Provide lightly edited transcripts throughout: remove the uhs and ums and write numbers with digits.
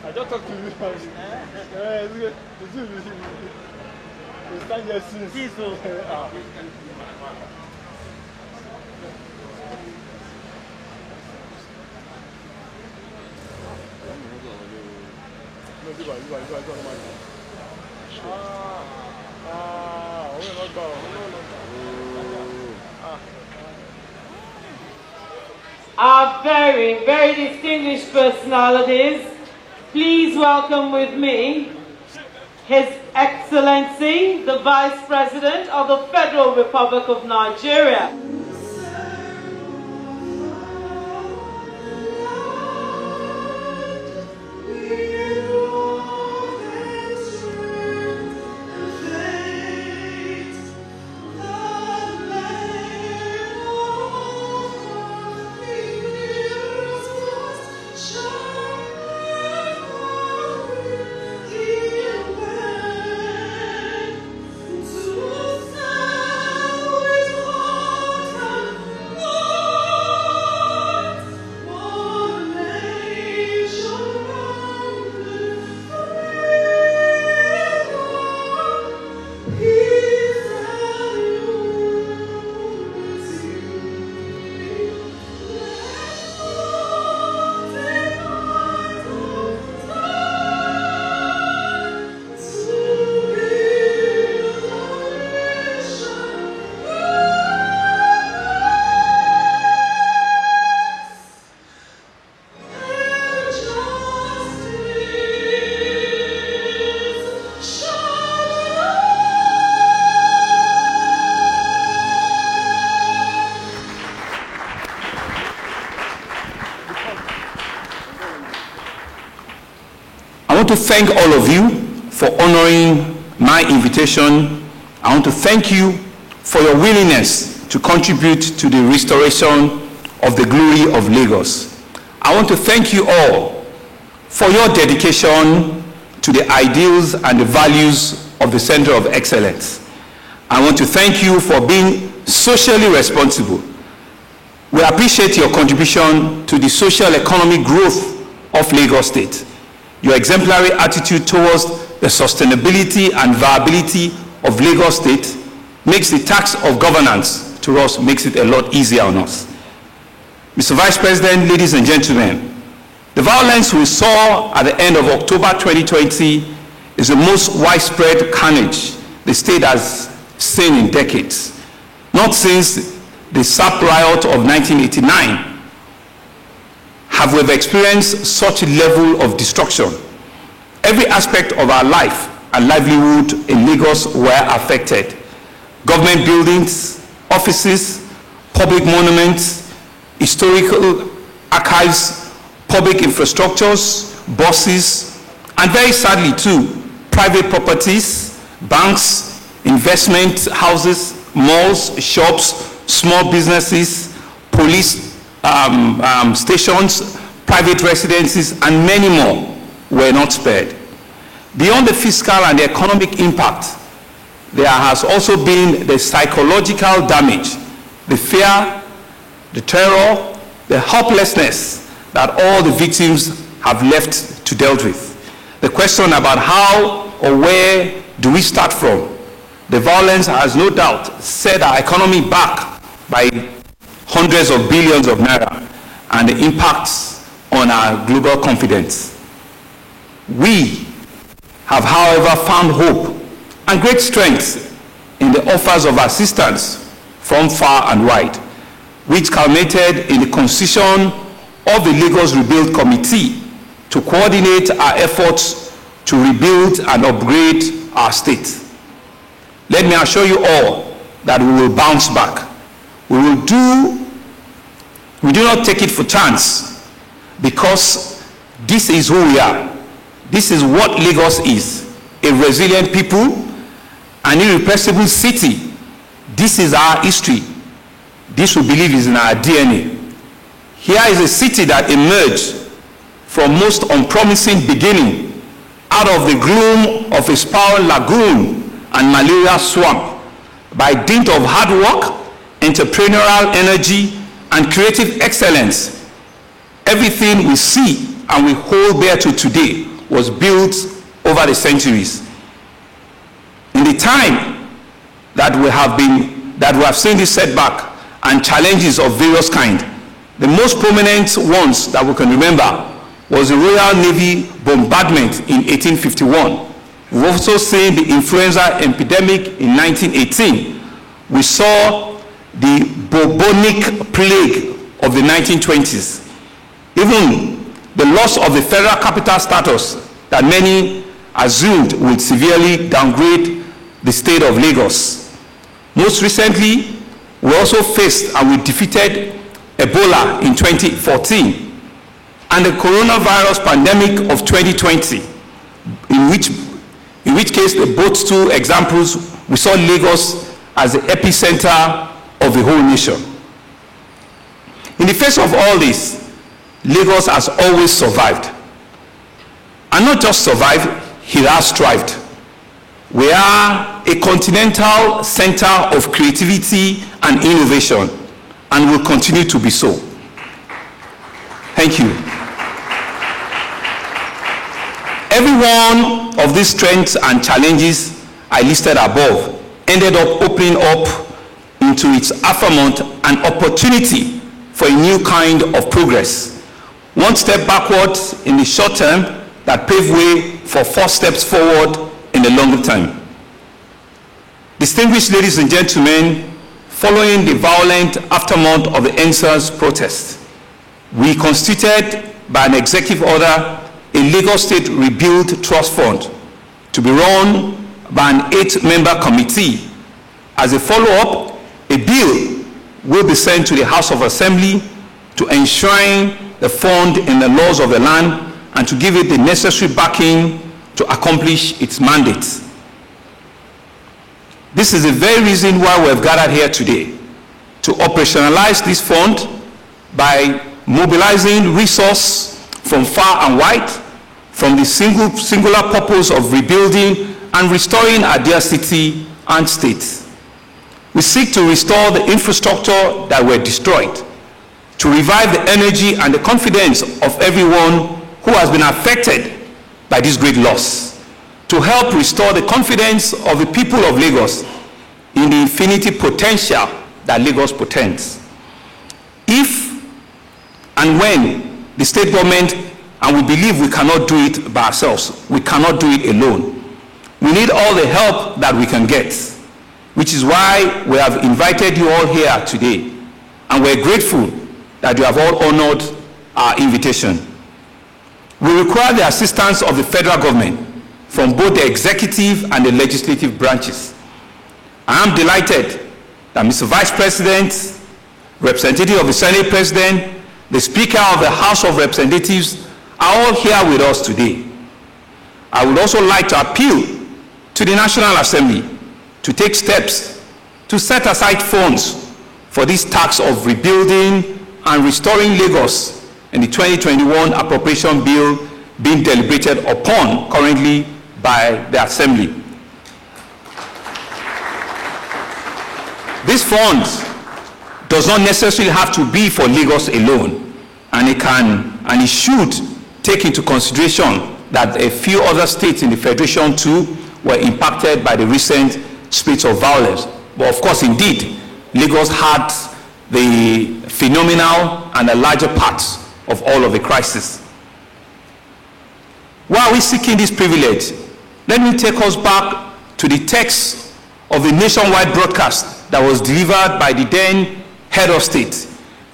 I just talked to you. Our very, very distinguished personalities, please welcome with me His Excellency, the Vice President of the Federal Republic of Nigeria. I want to thank all of you for honoring my invitation. I want to thank you for your willingness to contribute to the restoration of the glory of Lagos. I want to thank you all for your dedication to the ideals and the values of the Center of Excellence. I want to thank you for being socially responsible. We appreciate your contribution to the social economic growth of Lagos State. Your exemplary attitude towards the sustainability and viability of Lagos State makes the task of governance to us, makes it a lot easier on us. Mr. Vice President, ladies and gentlemen, the violence we saw at the end of October 2020 is the most widespread carnage the state has seen in decades. Not since the SAP riot of 1989 have we experienced such a level of destruction. Every aspect of our life and livelihood in Lagos were affected. Government buildings, offices, public monuments, historical archives, public infrastructures, buses, and very sadly too, private properties, banks, investment houses, malls, shops, small businesses, police stations, private residences, and many more were not spared. Beyond the fiscal and the economic impact, there has also been the psychological damage, the fear, the terror, the helplessness that all the victims have left to deal with. The question about how or where do we start from? The violence has no doubt set our economy back by hundreds of billions of naira and the impacts on our global confidence. We have, however, found hope and great strength in the offers of assistance from far and wide, which culminated in the constitution of the Lagos Rebuild Committee to coordinate our efforts to rebuild and upgrade our state. Let me assure you all that we will bounce back. We do not take it for chance, because this is who we are. This is what Lagos is, a resilient people, an irrepressible city. This is our history. This, we believe, is in our DNA. Here is a city that emerged from most unpromising beginning out of the gloom of a spiral lagoon and malaria swamp by dint of hard work, entrepreneurial energy, and creative excellence. Everything we see and we hold dear to today was built over the centuries. In the time that we have seen this setback and challenges of various kinds, the most prominent ones that we can remember was the Royal Navy bombardment in 1851. We've also seen the influenza epidemic in 1918. We saw the bubonic plague of the 1920s. Even the loss of the federal capital status that many assumed would severely downgrade the state of Lagos. Most recently, we also faced and we defeated Ebola in 2014 and the coronavirus pandemic of 2020, in which case, both two examples, we saw Lagos as the epicenter of the whole nation. In the face of all this, Lagos has always survived. And not just survived, it has thrived. We are a continental center of creativity and innovation, and will continue to be so. Thank you. Every one of these strengths and challenges I listed above ended up opening up into its affirmation an opportunity for a new kind of progress. One step backwards in the short term that paved way for 4 steps forward in the longer term. Distinguished ladies and gentlemen, following the violent aftermath of the EndSARS protest, we constituted by an executive order a Lagos State Rebuild Trust Fund to be run by an 8-member committee. As a follow-up, a bill will be sent to the House of Assembly to enshrine the fund in the laws of the land and to give it the necessary backing to accomplish its mandate. This is the very reason why we have gathered here today, to operationalize this fund by mobilizing resources from far and wide, from the singular purpose of rebuilding and restoring our dear city and state. We seek to restore the infrastructure that were destroyed, to revive the energy and the confidence of everyone who has been affected by this great loss, to help restore the confidence of the people of Lagos in the infinity potential that Lagos portends. If and when the state government, and we believe we cannot do it by ourselves, we cannot do it alone, we need all the help that we can get, which is why we have invited you all here today, and we're grateful that you have all honored our invitation. We require the assistance of the federal government from both the executive and the legislative branches. I am delighted that Mr. Vice President, representative of the Senate President, the Speaker of the House of Representatives are all here with us today. I would also like to appeal to the National Assembly to take steps to set aside funds for this task of rebuilding and restoring Lagos in the 2021 appropriation bill being deliberated upon currently by the Assembly. This fund does not necessarily have to be for Lagos alone, and it should take into consideration that a few other states in the Federation too were impacted by the recent spate of violence. But of course, indeed, Lagos had the phenomenal and the larger parts of all of the crisis. Why are we seeking this privilege? Let me take us back to the text of the nationwide broadcast that was delivered by the then head of state,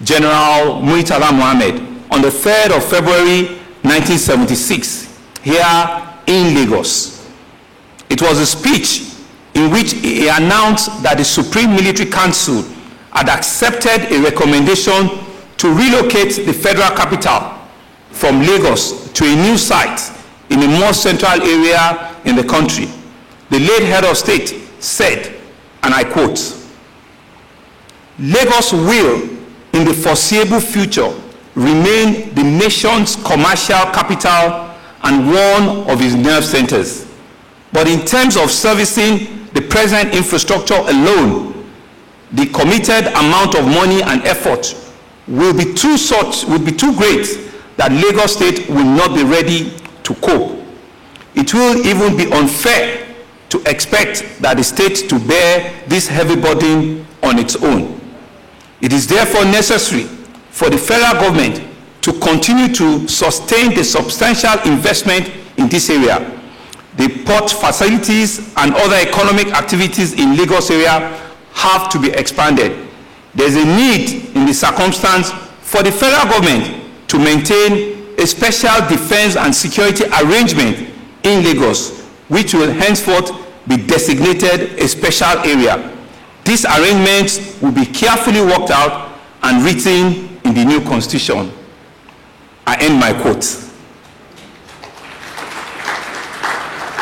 General Murtala Mohammed, on the 3rd of February 1976, here in Lagos. It was a speech in which he announced that the Supreme Military Council had accepted a recommendation to relocate the federal capital from Lagos to a new site in a more central area in the country. The late head of state said, and I quote, "Lagos will, in the foreseeable future, remain the nation's commercial capital and one of its nerve centers. But in terms of servicing the present infrastructure alone, the committed amount of money and effort will be too great that Lagos State will not be ready to cope. It will even be unfair to expect that the state to bear this heavy burden on its own. It is therefore necessary for the federal government to continue to sustain the substantial investment in this area. The port facilities and other economic activities in Lagos area have to be expanded. There's a need in the circumstance for the federal government to maintain a special defense and security arrangement in Lagos, which will henceforth be designated a special area. These arrangements will be carefully worked out and written in the new constitution. I end my quote.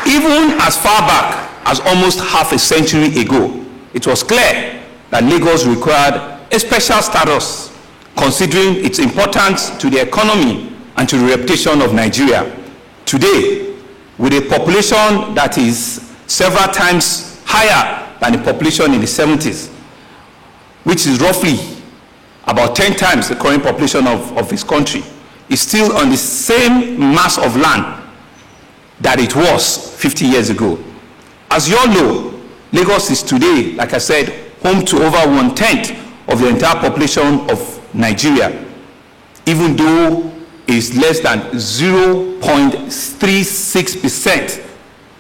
Even as far back as almost half a century ago, it was clear that Lagos required a special status, considering its importance to the economy and to the reputation of Nigeria. Today, with a population that is several times higher than the population in the 70s, which is roughly about 10 times the current population of this country, is still on the same mass of land that it was 50 years ago. As you all know, Lagos is today, like I said, home to over 1/10 of the entire population of Nigeria, even though it is less than 0.36%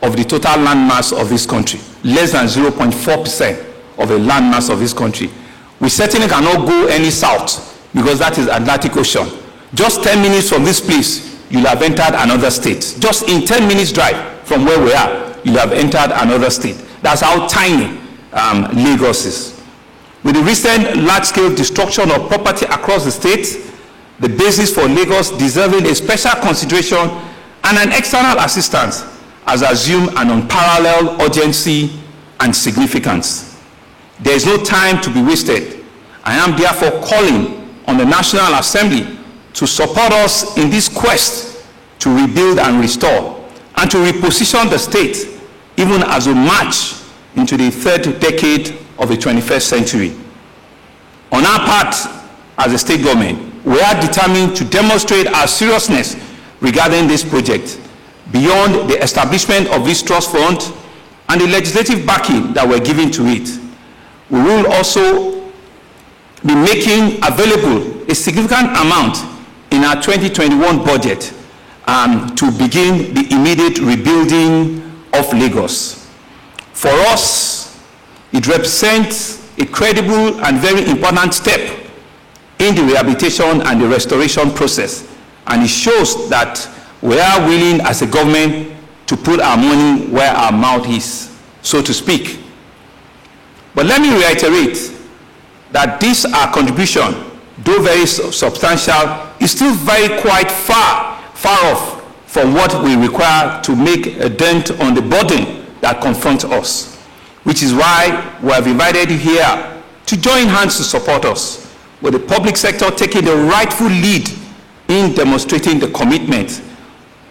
of the total land mass of this country, less than 0.4% of the land mass of this country. We certainly cannot go any south because that is Atlantic Ocean. Just 10 minutes from this place, you'll have entered another state. Just in 10 minutes drive from where we are, you'll have entered another state. That's how tiny Lagos is. With the recent large-scale destruction of property across the state, the basis for Lagos deserving a special consideration and an external assistance has assumed an unparalleled urgency and significance. There is no time to be wasted. I am therefore calling on the National Assembly to support us in this quest to rebuild and restore and to reposition the state even as we march into the third decade of the 21st century. On our part, as a state government, we are determined to demonstrate our seriousness regarding this project beyond the establishment of this trust fund and the legislative backing that we're giving to it. We will also be making available a significant amount in our 2021 budget to begin the immediate rebuilding of Lagos. For us, it represents a credible and very important step in the rehabilitation and the restoration process, and it shows that we are willing as a government to put our money where our mouth is, so to speak. But let me reiterate that this our contribution, though very substantial, is still quite far off from what we require to make a dent on the burden that confronts us, which is why we have invited you here to join hands to support us, with the public sector taking the rightful lead in demonstrating the commitment.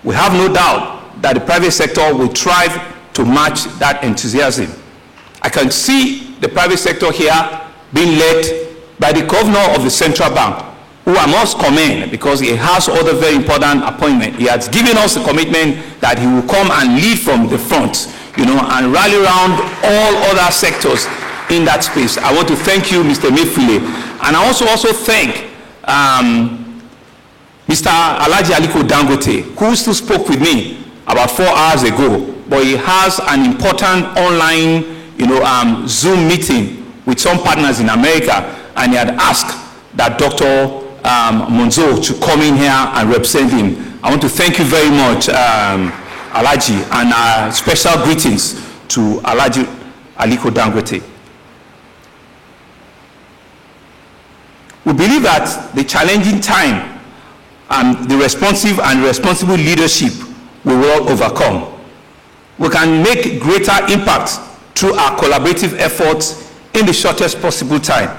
We have no doubt that the private sector will thrive to match that enthusiasm. I can see the private sector here being led by the governor of the central bank, who I must commend because he has other very important appointments. He has given us a commitment that he will come and lead from the front, and rally around all other sectors in that space. I want to thank you, Mr. Emefiele, and I also thank Mr. Alhaji Aliko Dangote, who still spoke with me about 4 hours ago, but he has an important online, Zoom meeting with some partners in America, and he had asked that Dr. Monzo to come in here and represent him. I want to thank you very much, Alhaji, and special greetings to Alhaji Aliko Dangote. We believe that the challenging time and the responsive and responsible leadership we will overcome. We can make greater impact through our collaborative efforts in the shortest possible time.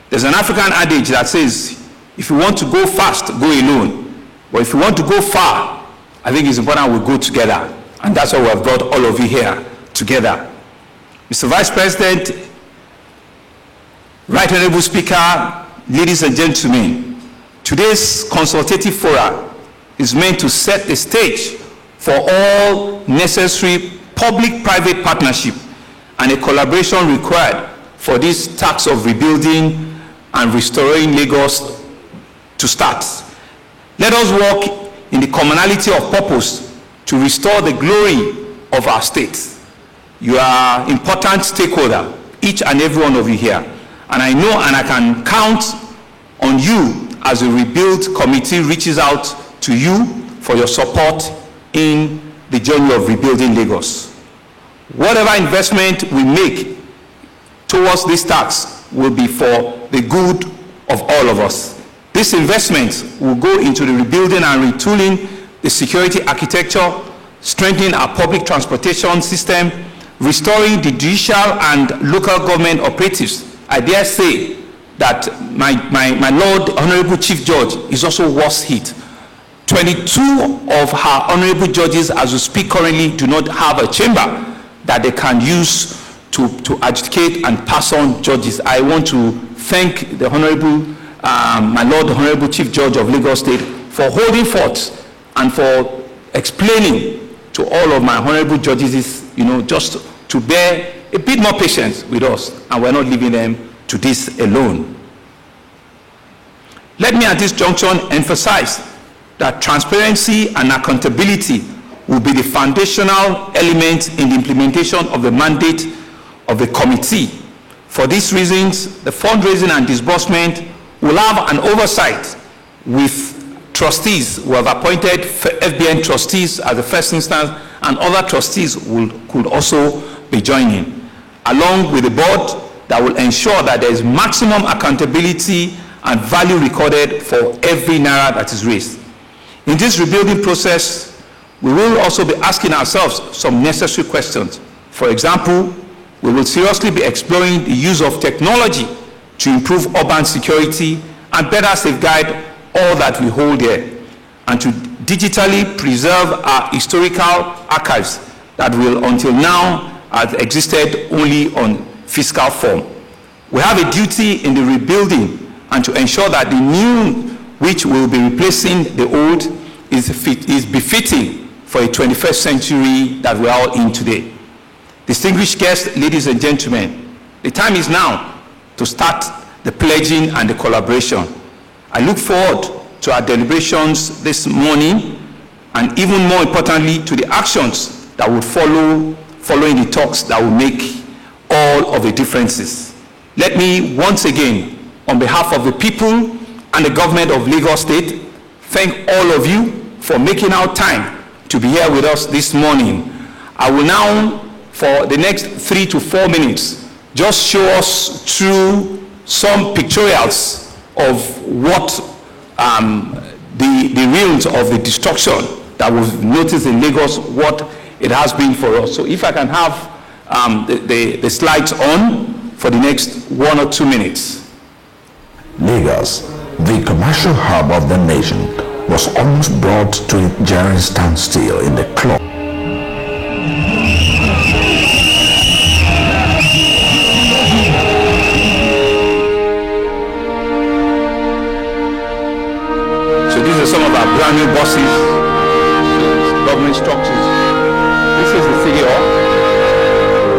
There's an African adage that says, if you want to go fast, go alone. But if you want to go far, I think it's important we go together. And that's why we have brought all of you here together. Mr. Vice President, Right Honorable Speaker, ladies and gentlemen, today's consultative forum is meant to set the stage for all necessary public-private partnership and a collaboration required for this task of rebuilding and restoring Lagos to start. Let us work in the commonality of purpose to restore the glory of our state. You are important stakeholder, each and every one of you here. And I know and I can count on you as the Rebuild Committee reaches out to you for your support in the journey of rebuilding Lagos. Whatever investment we make towards this task will be for the good of all of us. This investment will go into the rebuilding and retooling the security architecture, strengthening our public transportation system, restoring the judicial and local government operatives. I dare say that my Lord Honorable Chief Judge is also worse hit. 22 of her honorable judges as we speak currently do not have a chamber that they can use to adjudicate and pass on judges. I want to thank the Honorable, my Lord Honorable Chief Judge of Lagos State for holding forth and for explaining to all of my honorable judges, just to bear a bit more patience with us, and we're not leaving them to this alone. Let me at this junction emphasize that transparency and accountability will be the foundational element in the implementation of the mandate of the committee. For these reasons, the fundraising and disbursement will have an oversight with trustees who have appointed FBN trustees as the first instance, and other trustees could also be joining, along with the board that will ensure that there is maximum accountability and value recorded for every naira that is raised. In this rebuilding process, we will also be asking ourselves some necessary questions. For example, we will seriously be exploring the use of technology to improve urban security and better safeguard all that we hold here, and to digitally preserve our historical archives that will until now have existed only on physical form. We have a duty in the rebuilding and to ensure that the new which will be replacing the old is befitting for a 21st century that we are all in today. Distinguished guests, ladies and gentlemen, the time is now to start the pledging and the collaboration. I look forward to our deliberations this morning, and even more importantly, to the actions that will follow following the talks that will make all of the differences. Let me once again, on behalf of the people and the government of Lagos State, thank all of you for making out time to be here with us this morning. I will now, for the next 3 to 4 minutes, just show us through some pictorials of what the ruins of the destruction that was noticed in Lagos, what it has been for us. So if I can have the slides on for the next 1 or 2 minutes. Lagos, the commercial hub of the nation, was almost brought to a jarring standstill in the claw. So these are some of our brand new buses, government structures. This is the city hall.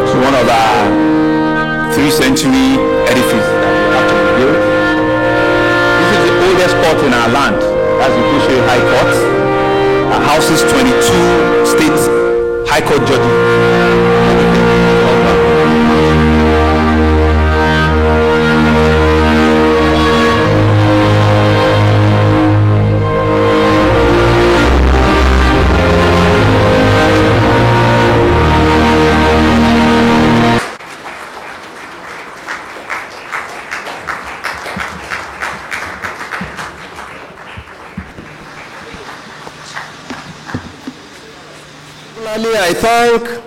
It's one of our 3rd century edifices that we have to rebuild. This is the oldest court in our land. That's the Bushiri High Court. Our houses 22 state high court judges. I thank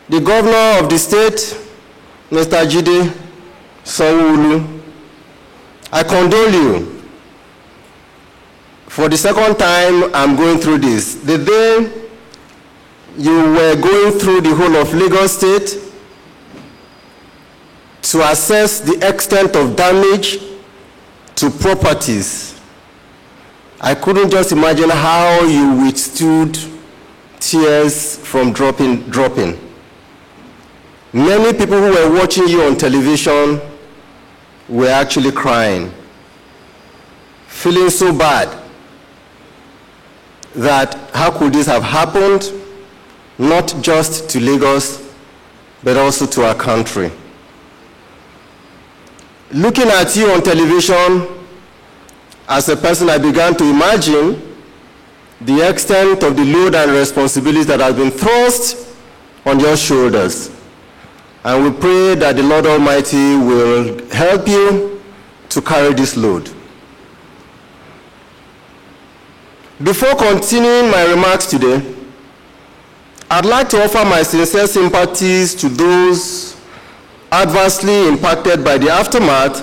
the governor of the state, Mr. Jide Sanwo-Olu. I condole you. For the second time, I'm going through this. The day you were going through the whole of Lagos State, to assess the extent of damage to properties. I couldn't just imagine how you withstood tears from dropping. Many people who were watching you on television were actually crying, feeling so bad that how could this have happened, not just to Lagos, but also to our country. Looking at you on television, as a person, I began to imagine the extent of the load and responsibility that has been thrust on your shoulders. And we pray that the Lord Almighty will help you to carry this load. Before continuing my remarks today, I'd like to offer my sincere sympathies to those adversely impacted by the aftermath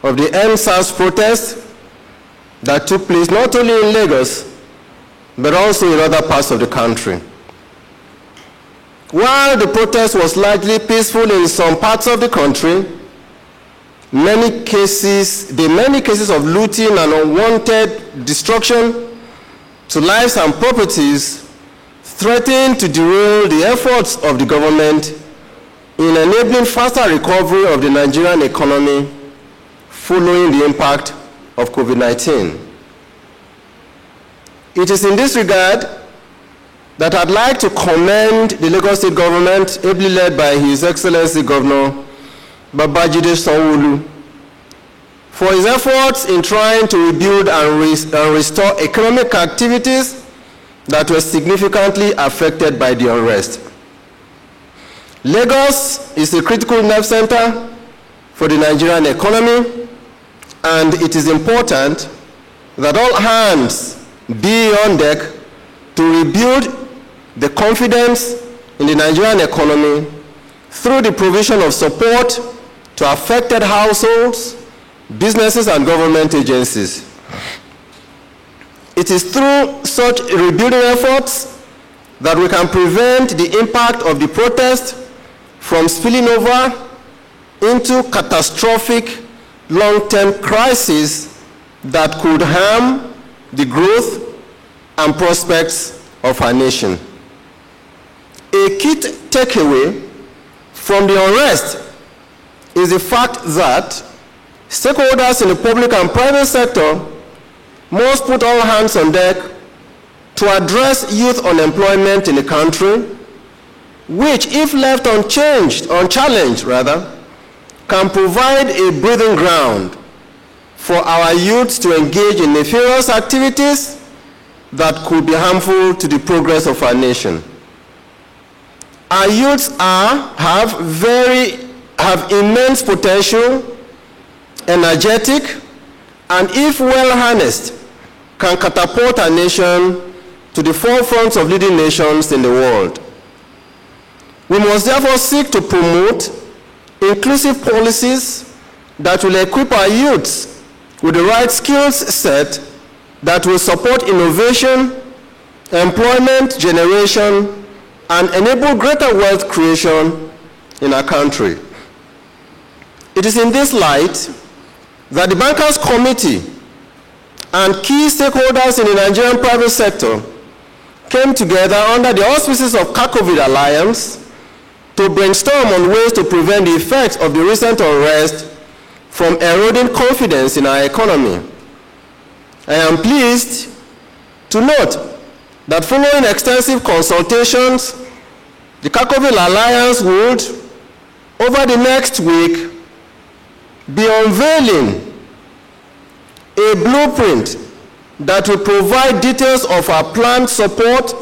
of the EndSARS protest that took place not only in Lagos, but also in other parts of the country. While the protest was largely peaceful in some parts of the country, many cases of looting and unwanted destruction to lives and properties threatened to derail the efforts of the government in enabling faster recovery of the Nigerian economy following the impact of COVID-19. It is in this regard that I'd like to commend the Lagos State government, ably led by His Excellency Governor Babajide Sanwo-Olu, for his efforts in trying to rebuild and restore economic activities that were significantly affected by the unrest. Lagos is a critical nerve center for the Nigerian economy, and it is important that all hands be on deck to rebuild the confidence in the Nigerian economy through the provision of support to affected households, businesses, and government agencies. It is through such rebuilding efforts that we can prevent the impact of the protest from spilling over into catastrophic long-term crises that could harm the growth and prospects of our nation. A key takeaway from the unrest is the fact that stakeholders in the public and private sector must put all hands on deck to address youth unemployment in the country, which, if left unchallenged, can provide a breathing ground for our youth to engage in nefarious activities that could be harmful to the progress of our nation. Our youths have immense potential, energetic, and if well harnessed, can catapult our nation to the forefront of leading nations in the world. We must therefore seek to promote inclusive policies that will equip our youths with the right skills set that will support innovation, employment generation, and enable greater wealth creation in our country. It is in this light that the Bankers Committee and key stakeholders in the Nigerian private sector came together under the auspices of CACOVID Alliance to brainstorm on ways to prevent the effects of the recent unrest from eroding confidence in our economy. I am pleased to note that following extensive consultations, the CACOVID Alliance would, over the next week, be unveiling a blueprint that will provide details of our planned support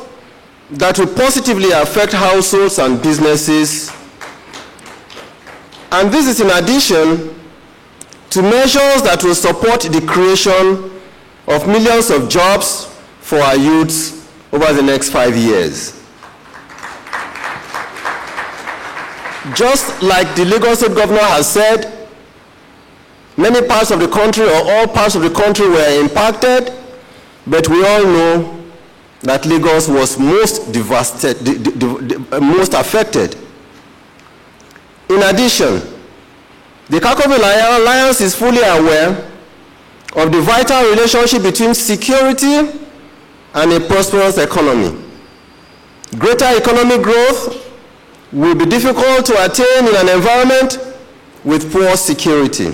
that will positively affect households and businesses. And this is in addition to measures that will support the creation of millions of jobs for our youths over the next 5 years. Just like the Lagos State Governor has said, many parts of the country, or all parts of the country, were impacted, but we all know that Lagos was most devastated, most affected. In addition, The Kakovi Alliance is fully aware of the vital relationship between security and a prosperous economy. Greater economic growth will be difficult to attain in an environment with poor security.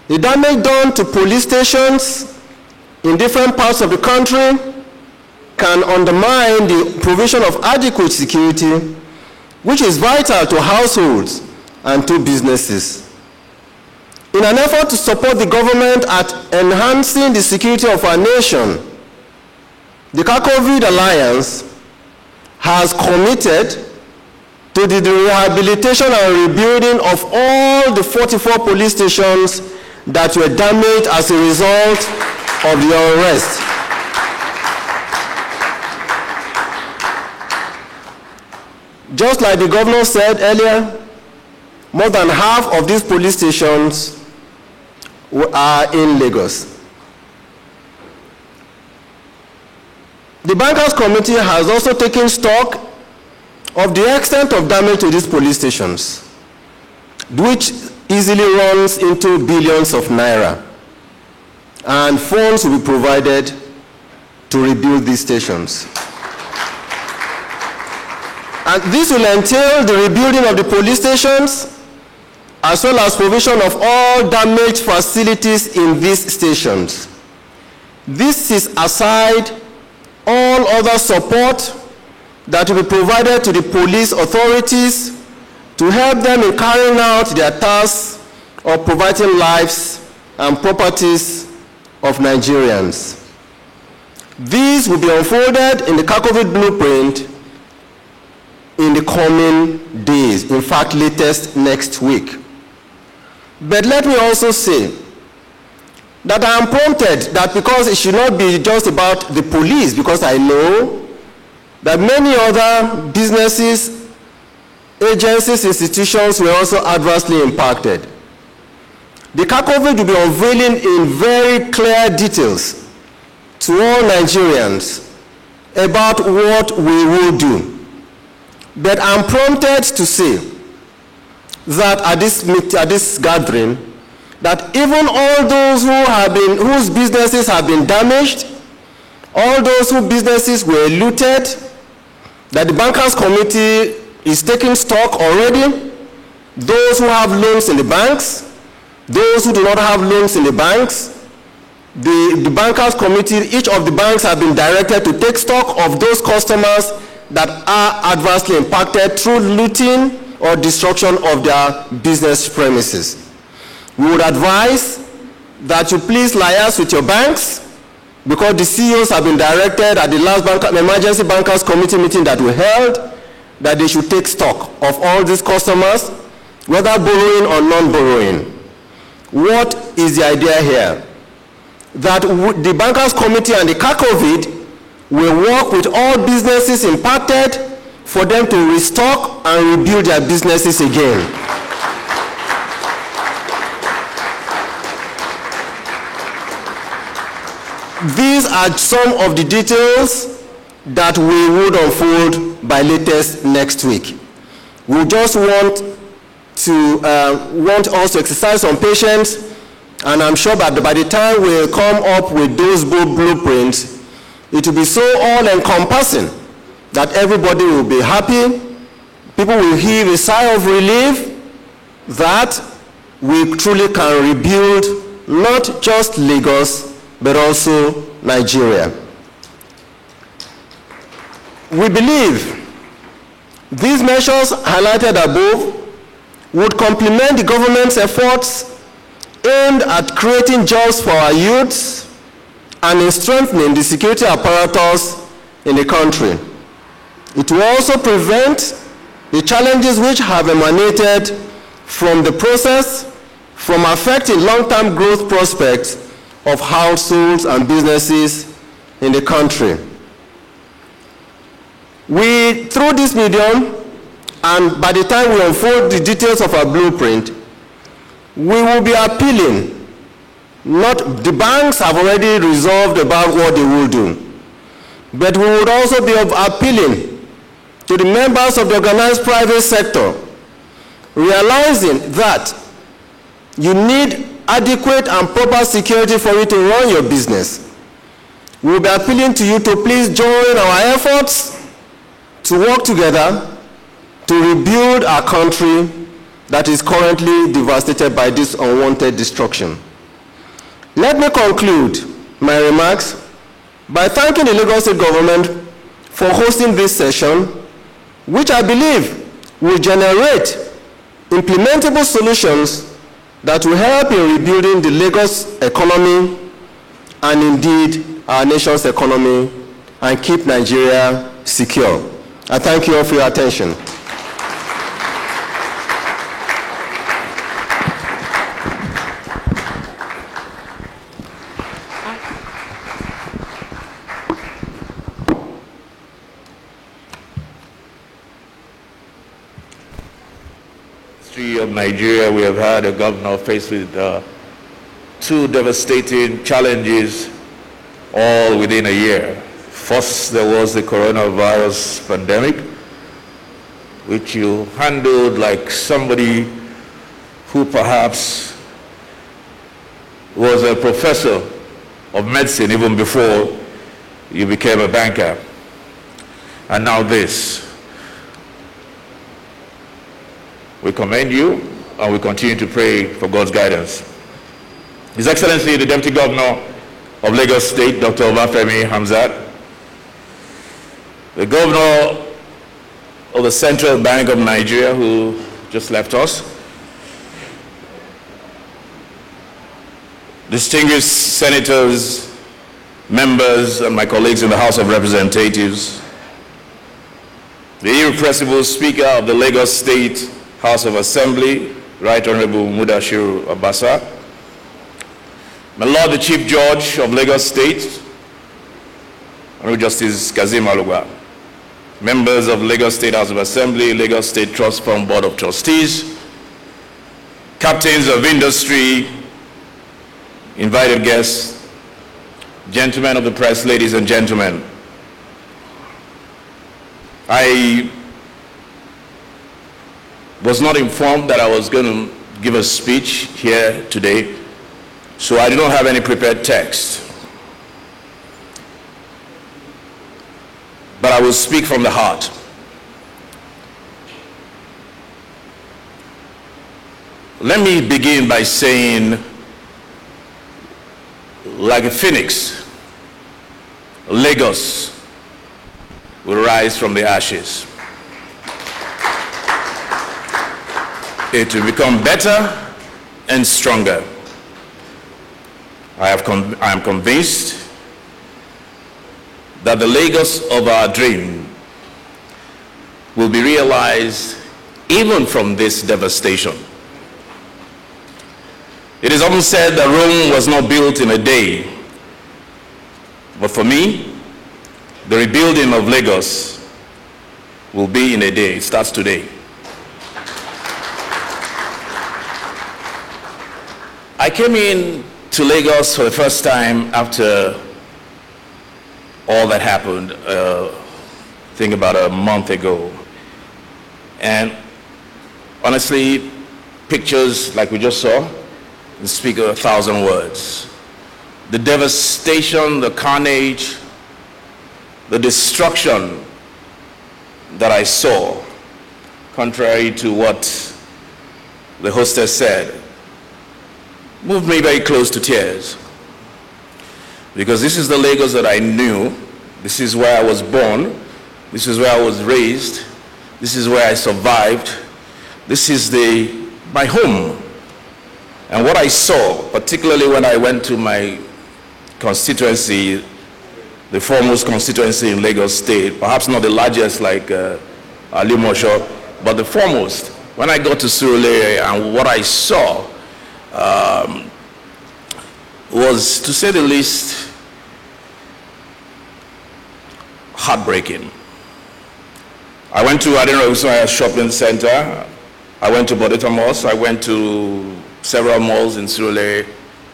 The damage done to police stations in different parts of the country can undermine the provision of adequate security, which is vital to households and to businesses. In an effort to support the government at enhancing the security of our nation, the Kakovid Alliance has committed to the rehabilitation and rebuilding of all the 44 police stations that were damaged as a result of the unrest. Just like the governor said earlier, more than half of these police stations are in Lagos. The Bankers Committee has also taken stock of the extent of damage to these police stations, which easily runs into billions of naira, and funds will be provided to rebuild these stations. And this will entail the rebuilding of the police stations, as well as provision of all damaged facilities in these stations. This is aside all other support that will be provided to the police authorities to help them in carrying out their tasks of providing lives and properties of Nigerians. These will be unfolded in the Kakovid blueprint in the coming days, in fact, latest next week. But let me also say that I am prompted that because it should not be just about the police, because I know that many other businesses, agencies, institutions were also adversely impacted. The Kakovid will be unveiling in very clear details to all Nigerians about what we will do. But I'm prompted to say that at this gathering, that even all those whose businesses have been damaged, all those whose businesses were looted, that the Bankers Committee is taking stock already, those who have loans in the banks, those who do not have loans in the banks, the Bankers Committee, each of the banks have been directed to take stock of those customers that are adversely impacted through looting or destruction of their business premises. We would advise that you please liaise with your banks, because the CEOs have been directed at the last Emergency Bankers Committee meeting that we held, that they should take stock of all these customers, whether borrowing or non-borrowing. What is the idea here? That the Bankers Committee and the Kakovid will work with all businesses impacted for them to restock and rebuild their businesses again. These are some of the details that we would unfold by latest next week. We just want us to exercise some patience, and I'm sure that by the time we come up with those blueprints, it will be so all-encompassing that everybody will be happy. People will heave a sigh of relief that we truly can rebuild not just Lagos, but also Nigeria. We believe these measures highlighted above would complement the government's efforts aimed at creating jobs for our youths and in strengthening the security apparatus in the country. It will also prevent the challenges which have emanated from the process from affecting long-term growth prospects of households and businesses in the country. Through this medium, and by the time we unfold the details of our blueprint, we will be appealing. The banks have already resolved about what they will do, but we would also be appealing to the members of the organized private sector, realizing that You need adequate and proper security for you to run your business. We will be appealing to you to please join our efforts to work together to rebuild our country that is currently devastated by this unwanted destruction. Let me conclude my remarks by thanking the Lagos State government for hosting this session, which I believe will generate implementable solutions that will help in rebuilding the Lagos economy and indeed our nation's economy and keep Nigeria secure. I thank you all for your attention. Of Nigeria, we have had a governor faced with two devastating challenges all within a year. First, there was the coronavirus pandemic, which you handled like somebody who perhaps was a professor of medicine even before you became a banker. And now this. We commend you, and we continue to pray for God's guidance. His Excellency, the Deputy Governor of Lagos State, Dr. Obafemi Hamzat, the Governor of the Central Bank of Nigeria, who just left us, distinguished senators, members, and my colleagues in the House of Representatives, the irrepressible Speaker of the Lagos State House of Assembly, Right Honorable Mudashiru Obasa, my Lord the Chief Judge of Lagos State, Honorable Justice Kazim Alugba, members of Lagos State House of Assembly, Lagos State Trust Fund Board of Trustees, captains of industry, invited guests, gentlemen of the press, ladies and gentlemen. I was not informed that I was going to give a speech here today, so I do not have any prepared text. But I will speak from the heart. Let me begin by saying, like a phoenix, Lagos will rise from the ashes. It will become better and stronger. I am convinced that the Lagos of our dream will be realized even from this devastation. It is often said that Rome was not built in a day, but for me, the rebuilding of Lagos will be in a day. It starts today. I came in to Lagos for the first time after all that happened, I think about a month ago. And honestly, pictures like we just saw speak 1,000 words. The devastation, the carnage, the destruction that I saw, contrary to what the hostess said, moved me very close to tears. Because this is the Lagos that I knew. This is where I was born. This is where I was raised. This is where I survived. This is my home. And what I saw, particularly when I went to my constituency, the foremost constituency in Lagos State, perhaps not the largest like Alimosho, but the foremost. When I got to Surulere, and what I saw was, to say the least, heartbreaking. I went to Adenro Shopping Center. I went to Bodita Malls. I went to several malls in Surulere.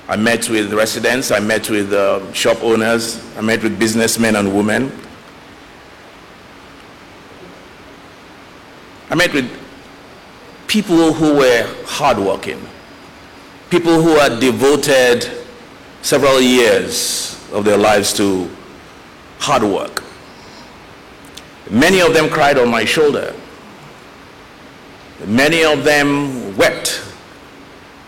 I met with residents. I met with shop owners. I met with businessmen and women. I met with people who were hardworking. people who had devoted several years of their lives to hard work. Many of them cried on my shoulder. Many of them wept.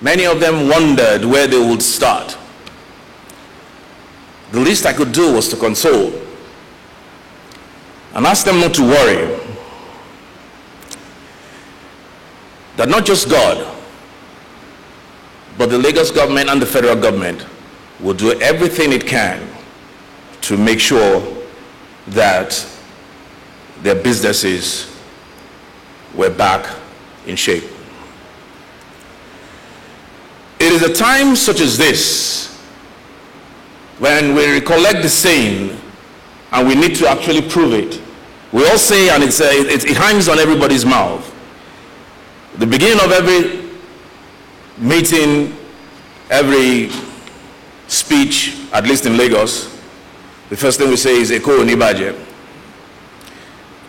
Many of them wondered where they would start. The least I could do was to console and ask them not to worry. That not just God, but the Lagos government and the federal government will do everything it can to make sure that their businesses were back in shape. It is a time such as this when we recollect the saying and we need to actually prove it. We all say, and it hangs on everybody's mouth. The beginning of every meeting, every speech, at least in Lagos, the first thing we say is Eko Onibaje.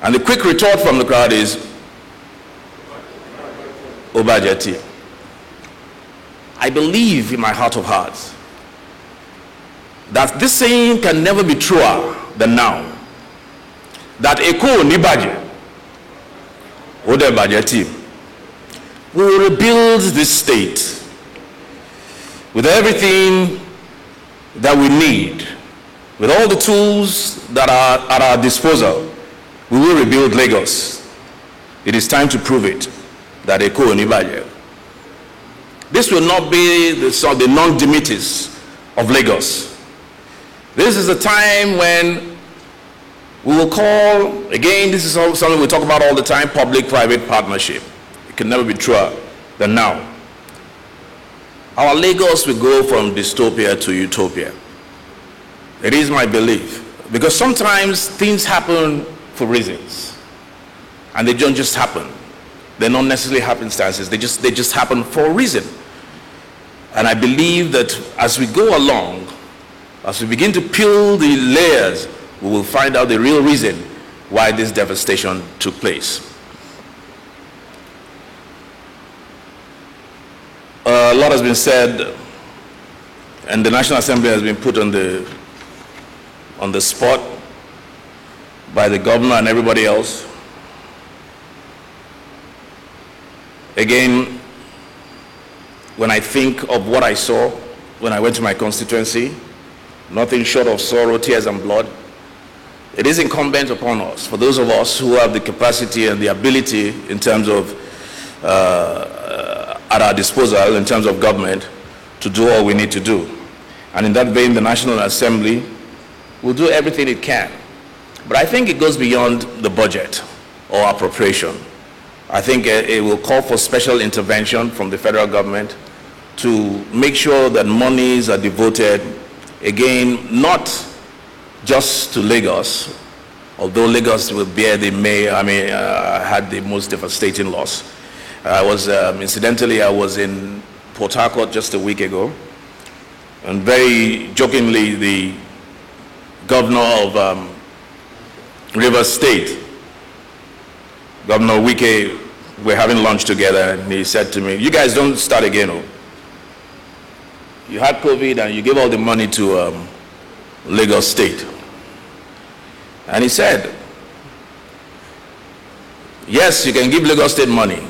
And the quick retort from the crowd is Obajeti. I believe in my heart of hearts that this saying can never be truer than now. That Eko Onibaje, Odebajeti, we will rebuild this state with everything that we need, with all the tools that are at our disposal. We will rebuild Lagos. It is time to prove it that Eko Onibaje. This will not be the non-Dimitis of Lagos. This is a time when we will call, again, this is something we talk about all the time, public-private partnership. It can never be truer than now. Our Lagos will go from dystopia to utopia. It is my belief. Because sometimes things happen for reasons. And they don't just happen. They're not necessarily happenstances. They just happen for a reason. And I believe that as we go along, as we begin to peel the layers, we will find out the real reason why this devastation took place. A lot has been said, and the National Assembly has been put on the spot by the governor and everybody else. Again, when I think of what I saw when I went to my constituency, nothing short of sorrow, tears, and blood, it is incumbent upon us, for those of us who have the capacity and the ability in terms of at our disposal in terms of government, to do all we need to do. And in that vein, the National Assembly will do everything it can. But I think it goes beyond the budget or appropriation. I think it will call for special intervention from the federal government to make sure that monies are devoted, again, not just to Lagos, although Lagos will bear the had the most devastating loss. Incidentally, I was in Port Harcourt just a week ago, and very jokingly, the governor of Rivers State, Governor Wike, we're having lunch together, and he said to me, "You guys don't start again. Oh. You had COVID and you gave all the money to Lagos State." And he said, "Yes, you can give Lagos State money.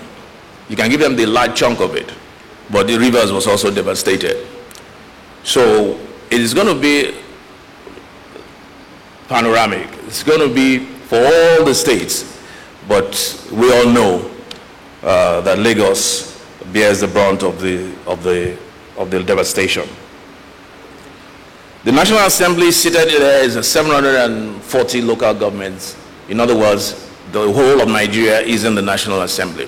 You can give them the large chunk of it, but the Rivers was also devastated. So it is going to be panoramic. It's going to be for all the states, but we all know that Lagos bears the brunt of the devastation." The National Assembly seated there is 740 local governments. In other words, the whole of Nigeria is in the National Assembly.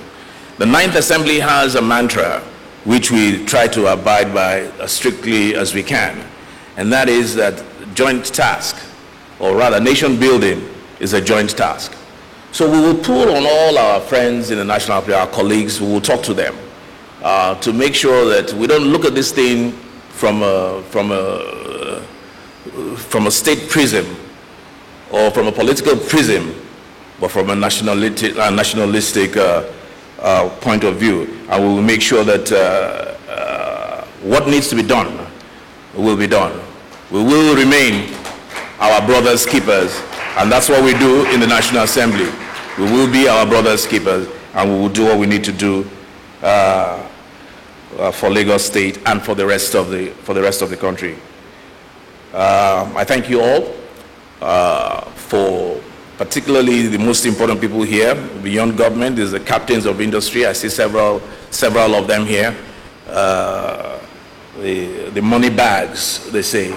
The Ninth Assembly has a mantra which we try to abide by as strictly as we can, and that is that joint task, or rather nation building, is a joint task. So we will pull on all our friends in the National Assembly, our colleagues, we will talk to them to make sure that we don't look at this thing from a state prism or from a political prism, but from a nationalistic point of view. And we will make sure that what needs to be done will be done. We will remain our brothers' keepers, and that's what we do in the National Assembly. We will be our brothers' keepers, and we will do what we need to do for Lagos State and for the rest of the country. I thank you all for particularly the most important people here beyond government. There's the captains of industry. I see several of them here. The money bags, they say.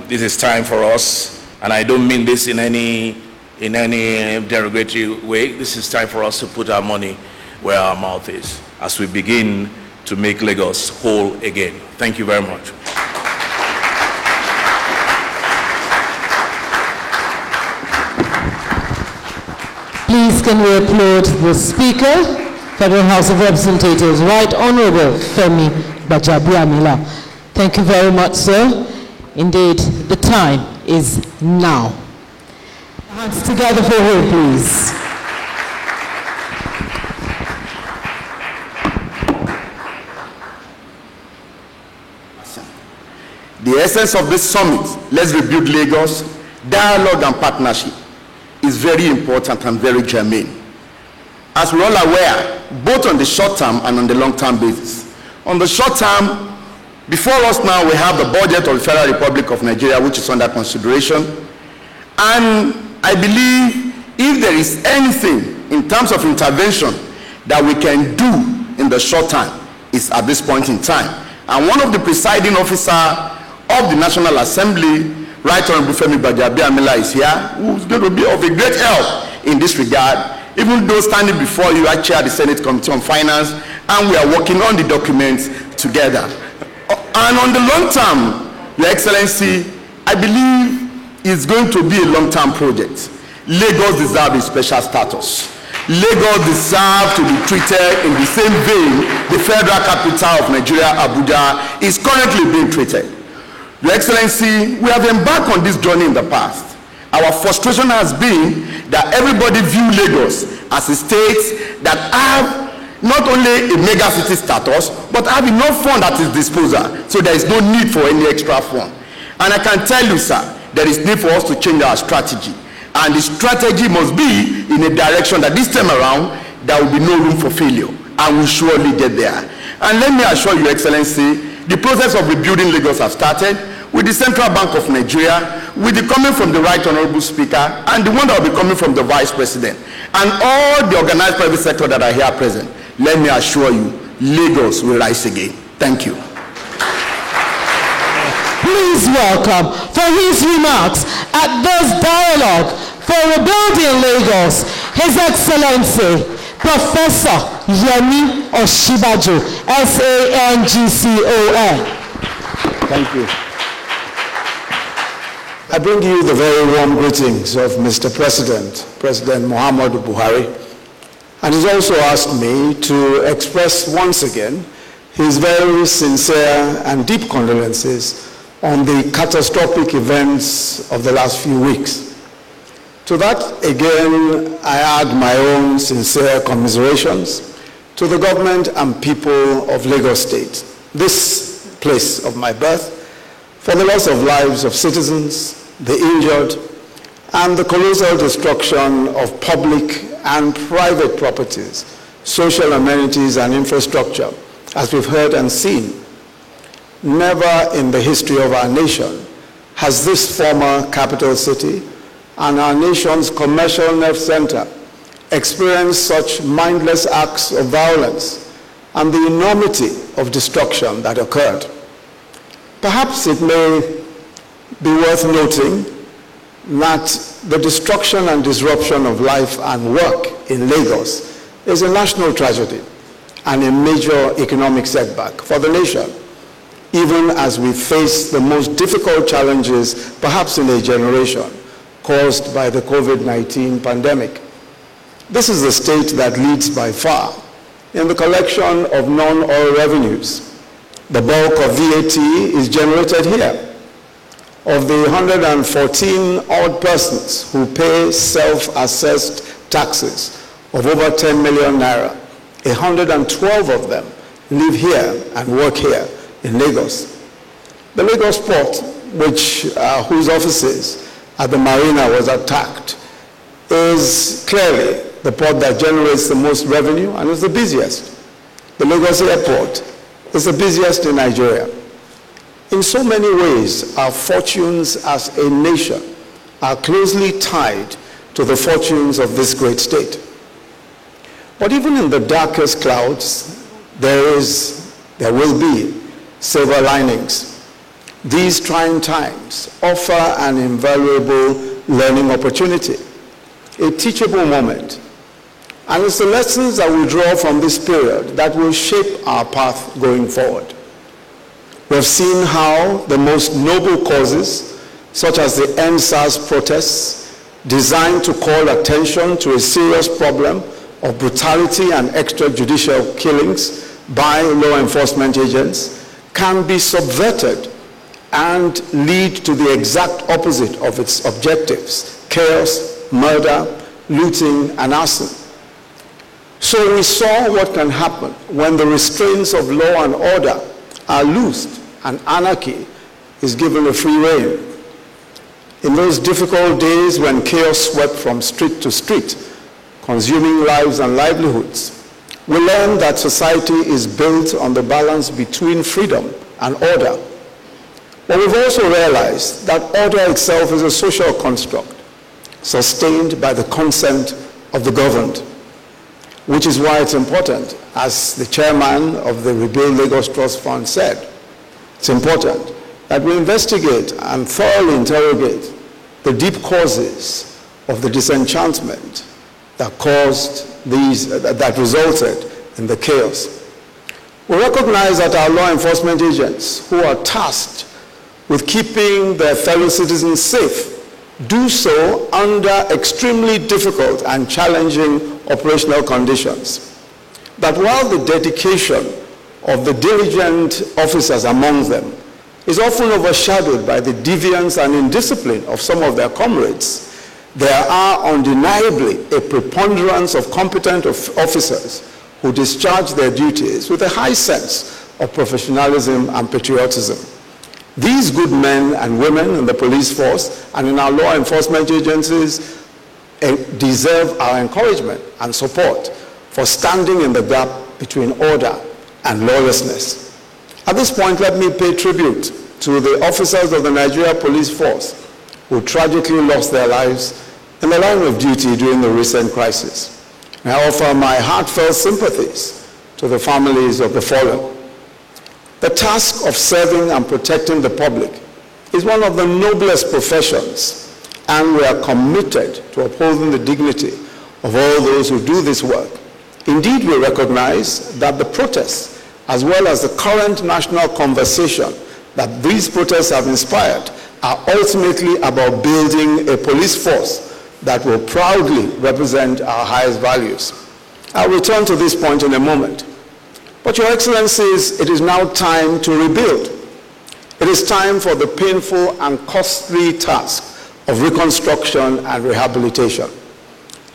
This is time for us, and I don't mean this in any derogatory way. This is time for us to put our money where our mouth is as we begin to make Lagos whole again. Thank you very much. Please can we applaud the Speaker, Federal House of Representatives, Right Honorable Femi Gbajabiamila. Thank you very much, sir. Indeed, the time is now. Hands together for her, please. The essence of this summit, Let's Rebuild Lagos, dialogue and partnership, is very important and very germane. As we're all aware, both on the short term and on the long term basis. On the short term, before us now we have the budget of the Federal Republic of Nigeria, which is under consideration. And I believe if there is anything in terms of intervention that we can do in the short term, is at this point in time. And one of the presiding officers of the National Assembly, Right Honorable Femi Gbajabiamila, is here, who's going to be of a great help in this regard, even though standing before you, I chair the Senate Committee on Finance, and we are working on the documents together. And on the long term, Your Excellency, I believe it's going to be a long-term project. Lagos deserves a special status. Lagos deserves to be treated in the same vein the federal capital of Nigeria, Abuja, is currently being treated. Your Excellency, we have embarked on this journey in the past. Our frustration has been that everybody view Lagos as a state that have not only a mega city status, but have enough fund at its disposal, so there is no need for any extra fund. And I can tell you, sir, there is need for us to change our strategy. And the strategy must be in a direction that this time around, there will be no room for failure, and we'll surely get there. And let me assure you, Excellency, the process of rebuilding Lagos has started with the Central Bank of Nigeria, with the coming from the Right Honorable Speaker, and the one that will be coming from the Vice President, and all the organized private sector that are here present. Let me assure you, Lagos will rise again. Thank you. Please welcome for his remarks at this dialogue for rebuilding Lagos, His Excellency Professor Yemi Osinbajo, SANGCON. Thank you. I bring you the very warm greetings of Mr. President, President Muhammadu Buhari, and he's also asked me to express once again his very sincere and deep condolences on the catastrophic events of the last few weeks. To that, again, I add my own sincere commiserations to the government and people of Lagos State, this place of my birth, for the loss of lives of citizens, the injured, and the colossal destruction of public and private properties, social amenities, and infrastructure, as we've heard and seen. Never in the history of our nation has this former capital city and our nation's commercial nerve center experienced such mindless acts of violence and the enormity of destruction that occurred. Perhaps it may be worth noting that the destruction and disruption of life and work in Lagos is a national tragedy and a major economic setback for the nation, even as we face the most difficult challenges, perhaps in a generation, caused by the COVID-19 pandemic. This is the state that leads by far in the collection of non-oil revenues. The bulk of VAT is generated here. Of the 114 odd persons who pay self-assessed taxes of over 10 million naira, 112 of them live here and work here in Lagos. The Lagos port, whose offices at the marina was attacked, is clearly the port that generates the most revenue and is the busiest. The Lagos airport is the busiest in Nigeria. In so many ways, our fortunes as a nation are closely tied to the fortunes of this great state. But even in the darkest clouds, there will be silver linings. These trying times offer an invaluable learning opportunity, a teachable moment. And it's the lessons that we draw from this period that will shape our path going forward. We have seen how the most noble causes, such as the End SARS protests, designed to call attention to a serious problem of brutality and extrajudicial killings by law enforcement agents, can be subverted and lead to the exact opposite of its objectives: chaos, murder, looting, and arson. So we saw what can happen when the restraints of law and order are loosed and anarchy is given a free rein. In those difficult days when chaos swept from street to street, consuming lives and livelihoods, we learned that society is built on the balance between freedom and order. But we've also realized that order itself is a social construct, sustained by the consent of the governed, which is why it's important, as the chairman of the Rebuild Lagos Trust Fund said, it's important that we investigate and thoroughly interrogate the deep causes of the disenchantment that that resulted in the chaos. We recognize that our law enforcement agents, who are tasked with keeping their fellow citizens safe, do so under extremely difficult and challenging operational conditions. That while the dedication of the diligent officers among them is often overshadowed by the deviance and indiscipline of some of their comrades, there are undeniably a preponderance of competent officers who discharge their duties with a high sense of professionalism and patriotism. These good men and women in the police force and in our law enforcement agencies deserve our encouragement and support for standing in the gap between order and lawlessness. At this point, let me pay tribute to the officers of the Nigeria Police Force who tragically lost their lives in the line of duty during the recent crisis. And I offer my heartfelt sympathies to the families of the fallen. The task of serving and protecting the public is one of the noblest professions, and we are committed to upholding the dignity of all those who do this work. Indeed, we recognize that the protests, as well as the current national conversation that these protests have inspired, are ultimately about building a police force that will proudly represent our highest values. I'll return to this point in a moment. But Your Excellencies, it is now time to rebuild. It is time for the painful and costly task of reconstruction and rehabilitation.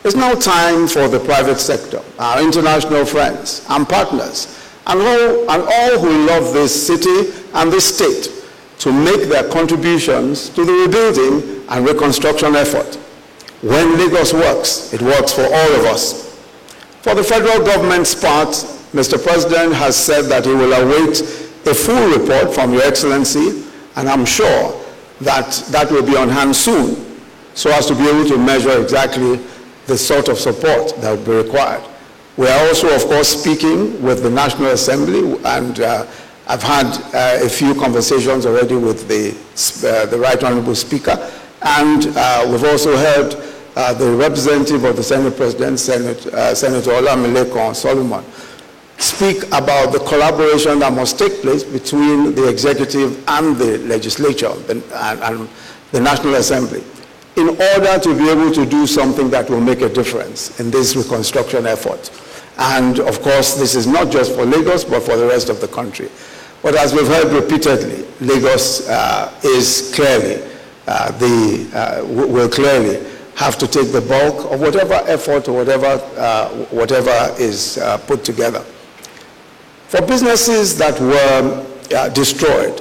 It's now time for the private sector, our international friends and partners, and all who love this city and this state to make their contributions to the rebuilding and reconstruction effort. When Lagos works, it works for all of us. For the federal government's part, Mr. President has said that he will await a full report from Your Excellency, and I'm sure that that will be on hand soon, so as to be able to measure exactly the sort of support that will be required. We are also, of course, speaking with the National Assembly, and I've had a few conversations already with the Right Honorable Speaker, and we've also heard the representative of the Senate President, Senator Olamilekan Solomon, speak about the collaboration that must take place between the executive and the legislature and the National Assembly in order to be able to do something that will make a difference in this reconstruction effort. And of course, this is not just for Lagos, but for the rest of the country. But as we've heard repeatedly, Lagos is clearly, will clearly have to take the bulk of whatever effort or whatever is put together. For businesses that were destroyed,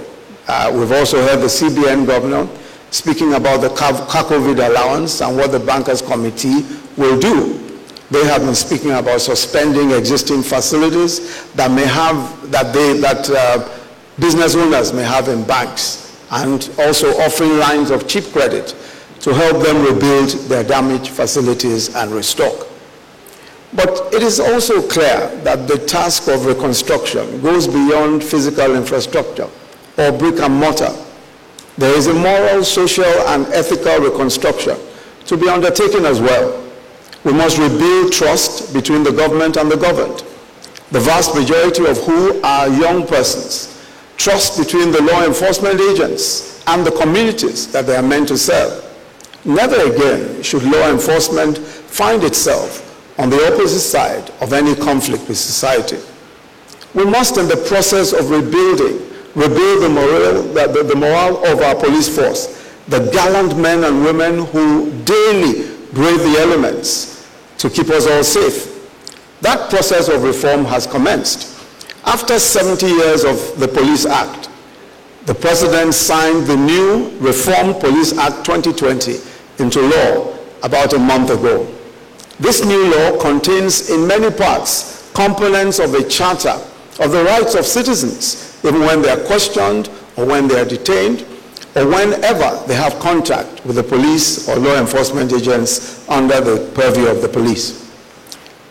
we've also heard the CBN governor speaking about the COVID allowance and what the Bankers Committee will do. They have been speaking about suspending existing facilities that business owners may have in banks, and also offering lines of cheap credit to help them rebuild their damaged facilities and restock. But it is also clear that the task of reconstruction goes beyond physical infrastructure or brick and mortar. There is a moral, social, and ethical reconstruction to be undertaken as well. We must rebuild trust between the government and the governed, the vast majority of who are young persons, trust between the law enforcement agents and the communities that they are meant to serve. Never again should law enforcement find itself on the opposite side of any conflict with society. We must, in the process of rebuild the morale of our police force, the gallant men and women who daily brave the elements to keep us all safe. That process of reform has commenced. After 70 years of the Police Act, the President signed the new Reformed Police Act 2020 into law about a month ago. This new law contains in many parts components of a charter of the rights of citizens, even when they are questioned or when they are detained or whenever they have contact with the police or law enforcement agents under the purview of the police.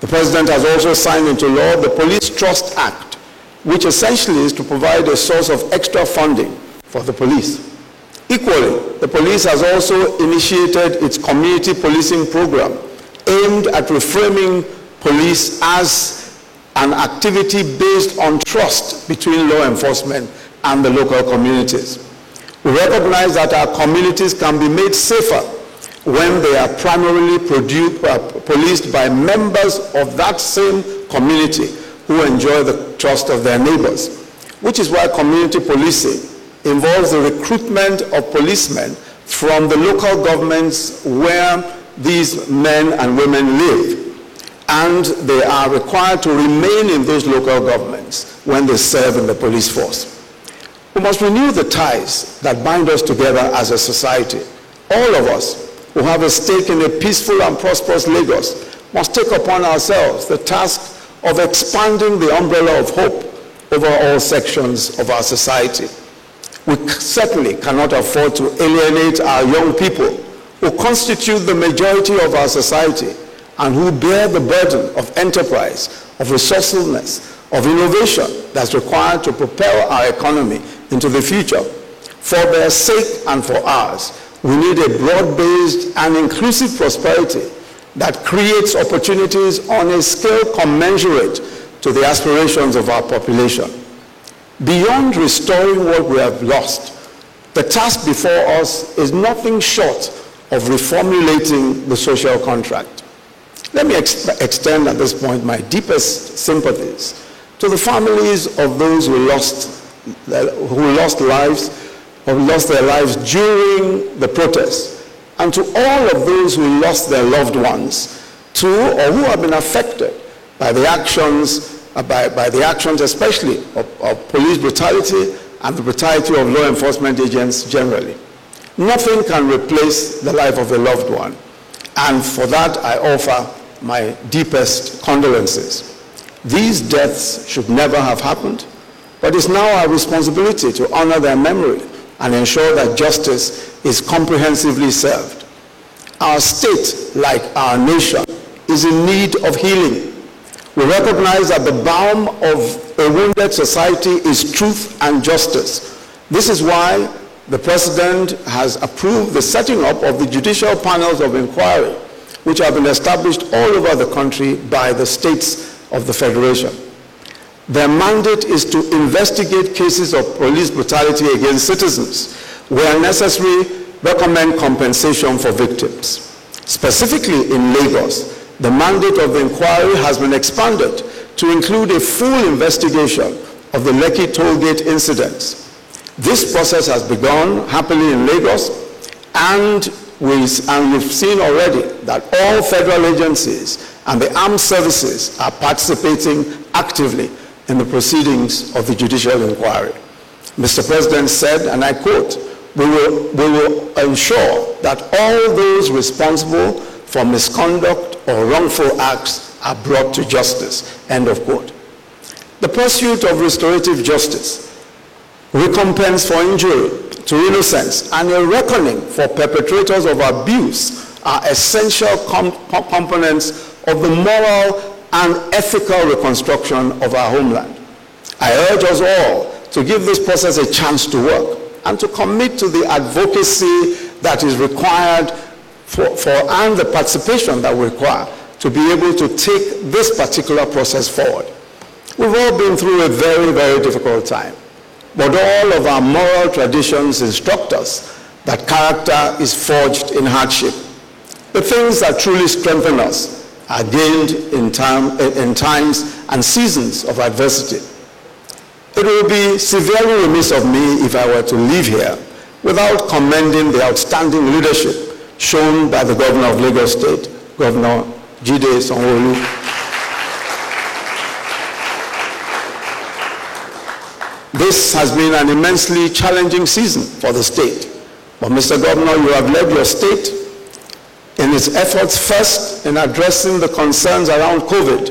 The President has also signed into law the Police Trust Act, which essentially is to provide a source of extra funding for the police. Equally, the police has also initiated its community policing program aimed at reframing police as an activity based on trust between law enforcement and the local communities. We recognize that our communities can be made safer when they are primarily policed by members of that same community who enjoy the trust of their neighbors, which is why community policing involves the recruitment of policemen from the local governments where these men and women live, and they are required to remain in those local governments when they serve in the police force. We must renew the ties that bind us together as a society. All of us who have a stake in a peaceful and prosperous Lagos must take upon ourselves the task of expanding the umbrella of hope over all sections of our society. We certainly cannot afford to alienate our young people who constitute the majority of our society and who bear the burden of enterprise, of resourcefulness, of innovation that's required to propel our economy into the future. For their sake and for ours, we need a broad-based and inclusive prosperity that creates opportunities on a scale commensurate to the aspirations of our population. Beyond restoring what we have lost, the task before us is nothing short of reformulating the social contract. Let me extend at this point my deepest sympathies to the families of those who lost their lives during the protests, and to all of those who lost their loved ones to or who have been affected by the actions, especially of police brutality and the brutality of law enforcement agents generally. Nothing can replace the life of a loved one, and for that I offer my deepest condolences. These deaths should never have happened, but it's now our responsibility to honor their memory and ensure that justice is comprehensively served. Our state, like our nation, is in need of healing. We recognize that the balm of a wounded society is truth and justice. This is why the President has approved the setting up of the judicial panels of inquiry, which have been established all over the country by the states of the Federation. Their mandate is to investigate cases of police brutality against citizens, where necessary, recommend compensation for victims. Specifically in Lagos, the mandate of the inquiry has been expanded to include a full investigation of the Lekki Tollgate incidents. This process has begun happily in Lagos, and we've seen already that all federal agencies and the armed services are participating actively in the proceedings of the judicial inquiry. Mr. President said, and I quote, we will ensure that all those responsible for misconduct or wrongful acts are brought to justice, end of quote. The pursuit of restorative justice, recompense for injury to innocence, and a reckoning for perpetrators of abuse are essential components of the moral and ethical reconstruction of our homeland. I urge us all to give this process a chance to work and to commit to the advocacy that is required and the participation that we require to be able to take this particular process forward. We've all been through a very, very difficult time, but all of our moral traditions instruct us that character is forged in hardship. The things that truly strengthen us are gained in times and seasons of adversity. It would be severely remiss of me if I were to leave here without commending the outstanding leadership shown by the Governor of Lagos State, Governor Jide Sanwo-Olu. This has been an immensely challenging season for the state. But Mr. Governor, you have led your state in its efforts first in addressing the concerns around COVID,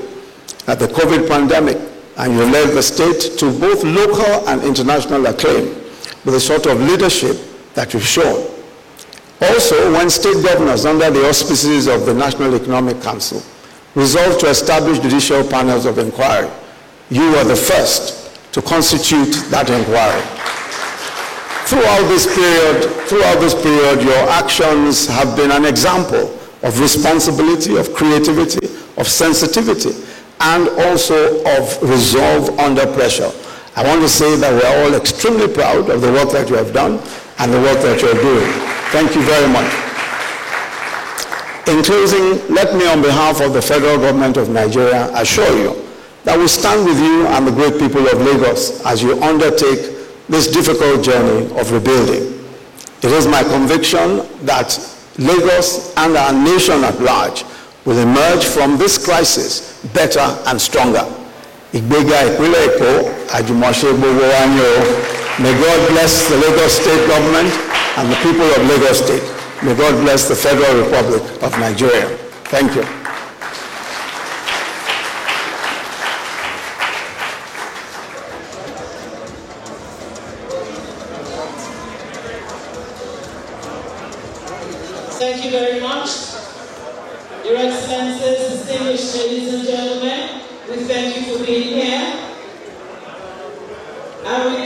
the COVID pandemic, and you led the state to both local and international acclaim with the sort of leadership that you've shown. Also, when state governors under the auspices of the National Economic Council resolved to establish judicial panels of inquiry, you were the first to constitute that inquiry. Throughout this period, your actions have been an example of responsibility, of creativity, of sensitivity, and also of resolve under pressure. I want to say that we are all extremely proud of the work that you have done and the work that you're doing. Thank you very much. In closing, let me, on behalf of the federal government of Nigeria, assure you that we stand with you and the great people of Lagos as you undertake this difficult journey of rebuilding. It is my conviction that Lagos and our nation at large will emerge from this crisis better and stronger. Ìgbéga ìpínlẹ̀ Èkó, àjùmọ̀ṣe gbogbo wa ni o. May God bless the Lagos State government and the people of Lagos State. May God bless the Federal Republic of Nigeria. Thank you. Thank you very much. Your Excellencies, distinguished ladies and gentlemen, we thank you for being here. I would